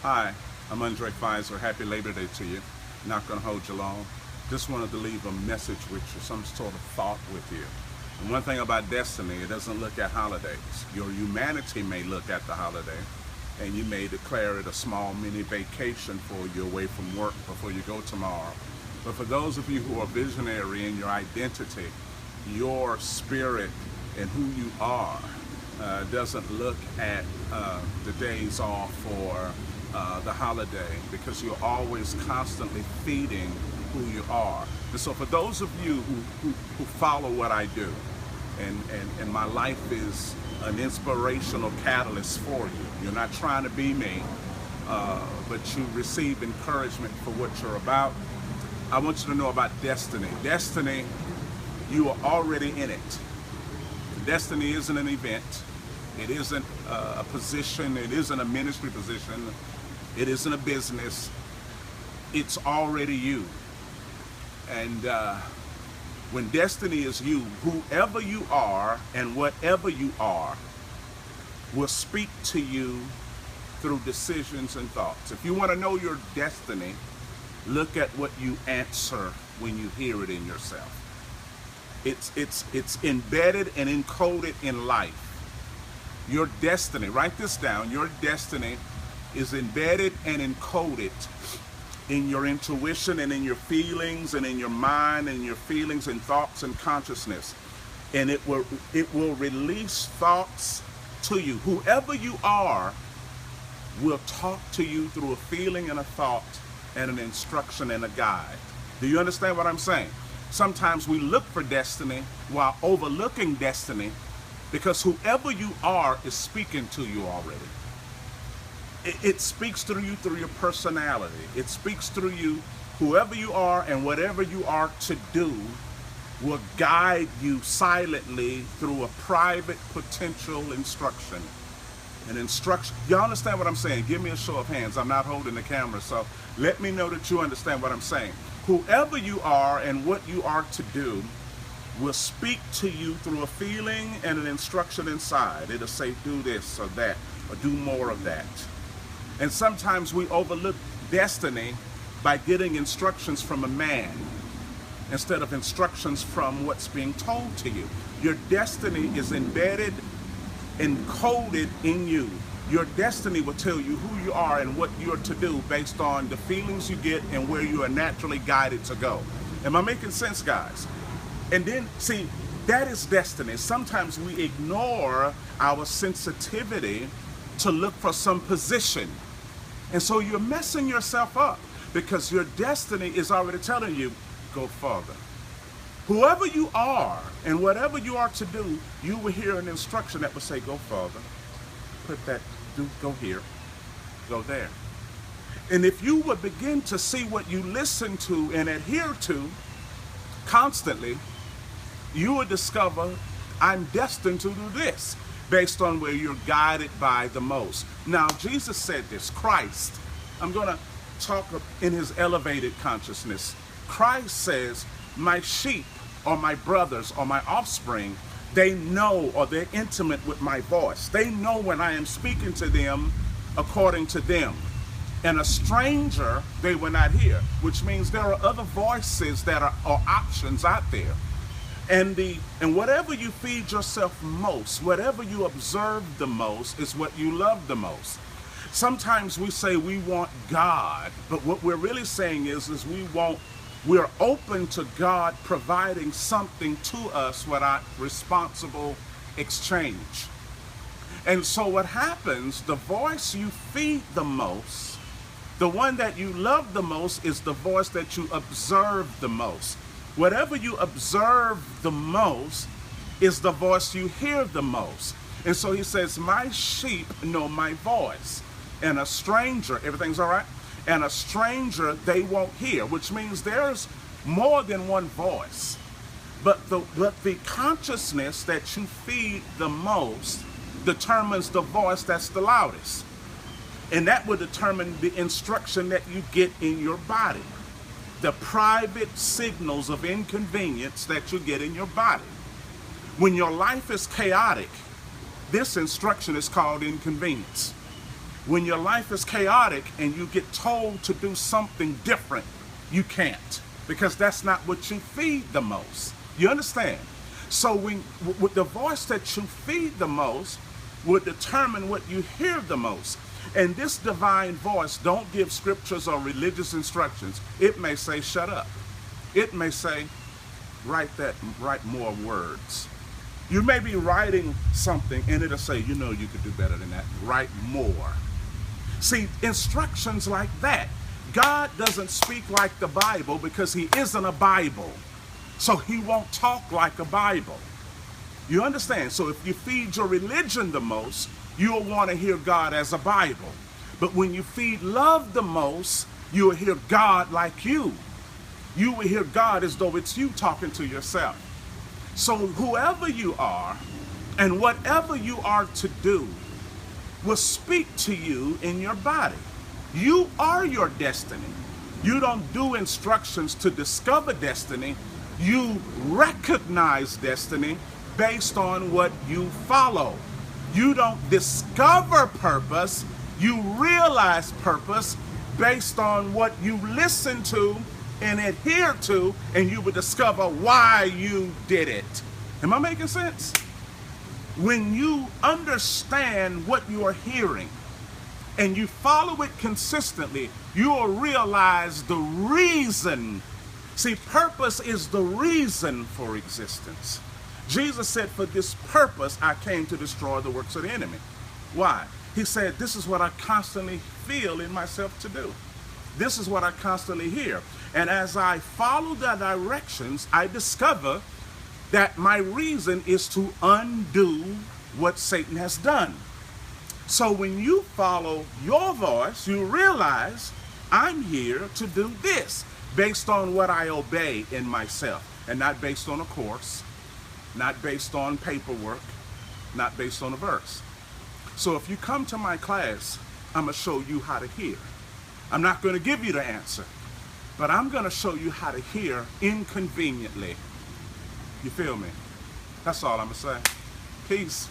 Hi, I'm Andre Fizer. Happy Labor Day to you. Not going to hold you long. Just wanted to leave a message with you, some sort of thought with you. And one thing about destiny, it doesn't look at holidays. Your humanity may look at the holiday, and you may declare it a small mini vacation for you away from work before you go tomorrow. But for those of you who are visionary in your identity, your spirit and who you are doesn't look at the days off for the holiday, because you're always constantly feeding who you are. And so for those of you who follow what I do, and my life is an inspirational catalyst for you. You're not trying to be me, but you receive encouragement for what you're about. I want you to know about destiny. Destiny, you are already in it. Destiny isn't an event. It isn't a position. It isn't a ministry position. It isn't a business. It's already you. And when destiny is you, whoever you are and whatever you are will speak to you through decisions and thoughts. If you want to know your destiny, look at what you answer when you hear it in yourself. It's embedded and encoded in life. Your destiny, write this down, your destiny is embedded and encoded in your intuition and in your feelings and in your mind and your feelings and thoughts and consciousness. And it will release thoughts to you. Whoever you are will talk to you through a feeling and a thought and an instruction and a guide. Do you understand what I'm saying? Sometimes we look for destiny while overlooking destiny, because whoever you are is speaking to you already. It speaks through you through your personality. It speaks through you. Whoever you are and whatever you are to do will guide you silently through a private potential instruction. An instruction. Y'all understand what I'm saying? Give me a show of hands. I'm not holding the camera, so let me know that you understand what I'm saying. Whoever you are and what you are to do will speak to you through a feeling and an instruction inside. It'll say, do this or that, or do more of that. And sometimes we overlook destiny by getting instructions from a man instead of instructions from what's being told to you. Your destiny is embedded, encoded in you. Your destiny will tell you who you are and what you're to do based on the feelings you get and where you are naturally guided to go. Am I making sense, guys? And then, see, that is destiny. Sometimes we ignore our sensitivity to look for some position. And so you're messing yourself up, because your destiny is already telling you, go further. Whoever you are and whatever you are to do, you will hear an instruction that will say, go further. Put that, go here, go there. And if you would begin to see what you listen to and adhere to constantly, you will discover, I'm destined to do this, based on where you're guided by the most. Now, Jesus said this, Christ, I'm going to talk in his elevated consciousness. Christ says, my sheep or my brothers or my offspring, they know, or they're intimate with my voice. They know when I am speaking to them according to them. And a stranger they will not hear, which means there are other voices that are options out there. And whatever you feed yourself most, whatever you observe the most, is what you love the most. Sometimes we say we want God, but what we're really saying is we're open to God providing something to us without responsible exchange. And so what happens, the voice you feed the most, the one that you love the most, is the voice that you observe the most. Whatever you observe the most is the voice you hear the most. And so he says, my sheep know my voice. And a stranger, everything's all right? And a stranger they won't hear, which means there's more than one voice. But the consciousness that you feed the most determines the voice that's the loudest. And that will determine the instruction that you get in your body. The private signals of inconvenience that you get in your body. When your life is chaotic, this instruction is called inconvenience. When your life is chaotic and you get told to do something different, you can't, because that's not what you feed the most. You understand? So with the voice that you feed the most will determine what you hear the most. And this divine voice don't give scriptures or religious instructions. It may say, shut up. It may say, write more words. You may be writing something and it'll say, you know, you could do better than that. Write more. See, instructions like that. God doesn't speak like the Bible because he isn't a Bible. So he won't talk like a Bible. You understand? So if you feed your religion the most, you'll want to hear God as a Bible. But when you feed love the most, you'll hear God like you. You will hear God as though it's you talking to yourself. So whoever you are and whatever you are to do will speak to you in your body. You are your destiny. You don't do instructions to discover destiny. You recognize destiny based on what you follow. You don't discover purpose. You realize purpose based on what you listen to and adhere to, and you will discover why you did it. Am I making sense? When you understand what you are hearing and you follow it consistently, you will realize the reason. See, purpose is the reason for existence. Jesus said, for this purpose, I came to destroy the works of the enemy. Why? He said, this is what I constantly feel in myself to do. This is what I constantly hear. And as I follow the directions, I discover that my reason is to undo what Satan has done. So when you follow your voice, you realize I'm here to do this based on what I obey in myself, and not based on a course, not based on paperwork, not based on a verse. So if you come to my class, I'm going to show you how to hear. I'm not going to give you the answer, but I'm going to show you how to hear inconveniently. You feel me? That's all I'm going to say. Peace.